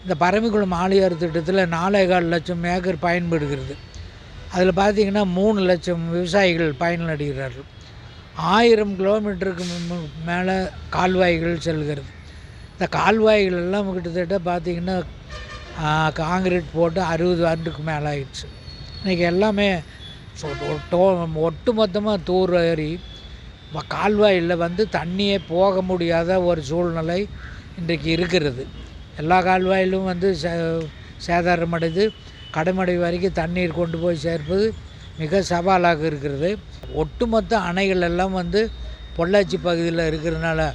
இந்த பரம்பிக்குளம் ஆழியார் திட்டத்தில் 4,4 லட்சம் ஏக்கர் பயன்படுகிறது. அதில் பார்த்திங்கன்னா 3 லட்சம் விவசாயிகள் பயனடைகிறார்கள். 1000 கிலோமீட்டருக்கு மேலே கால்வாய்கள் செல்கிறது. இந்த கால்வாய்கள் எல்லாம் கிட்டத்தட்ட பார்த்திங்கன்னா காங்கிரீட் போட்டு 60 ஆண்டுக்கு மேலே ஆயிடுச்சு. இன்றைக்கி எல்லாமே ஒட்டு மொத்தமாக தூர் ஏறி கால்வாயில் தண்ணியே போக முடியாத ஒரு சூழ்நிலை இன்றைக்கு இருக்கிறது. எல்லா கால்வாயிலும் சேதாரமடைந்து கடைமடை வரைக்கும் தண்ணீர் கொண்டு போய் சேர்ப்பது மிக சவாலாக இருக்கிறது. ஒட்டுமொத்த அணைகள் எல்லாம் பொள்ளாச்சி பகுதியில் இருக்கிறதுனால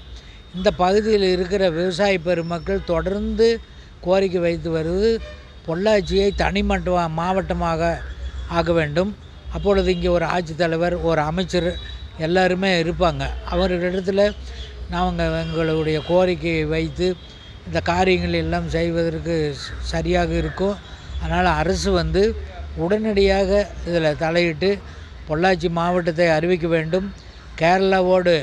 இந்த பகுதியில் இருக்கிற விவசாய பெருமக்கள் தொடர்ந்து கோரிக்கை வைத்து வருவது பொள்ளாச்சியை மாவட்டமாக ஆக வேண்டும். அப்பொழுது இங்கே ஒரு ஆட்சித்தலைவர், ஒரு அமைச்சர் எல்லாருமே இருப்பாங்க. அவர்களிடத்தில் நாங்கள் எங்களுடைய கோரிக்கையை வைத்து இந்த காரியங்கள் எல்லாம் செய்வதற்கு சரியாக இருக்கும். அதனால் அரசு உடனடியாக இதில் தலையிட்டு பொள்ளாச்சி மாவட்டத்தை அறிவிக்க வேண்டும். கேரளாவோடு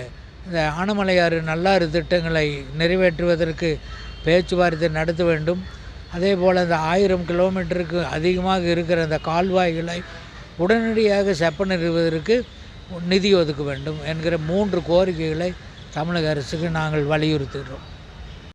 இந்த ஆனமலையாறு நல்லாறு திட்டங்களை நிறைவேற்றுவதற்கு பேச்சுவார்த்தை நடத்த வேண்டும். அதே போல் இந்த 1000 கிலோமீட்டருக்கு அதிகமாக இருக்கிற அந்த கால்வாய்களை உடனடியாக செப்பனிடுவதற்கு நிதி ஒதுக்க வேண்டும் என்கிற 3 கோரிக்கைகளை தமிழக அரசுக்கு நாங்கள் வலியுறுத்துகிறோம்.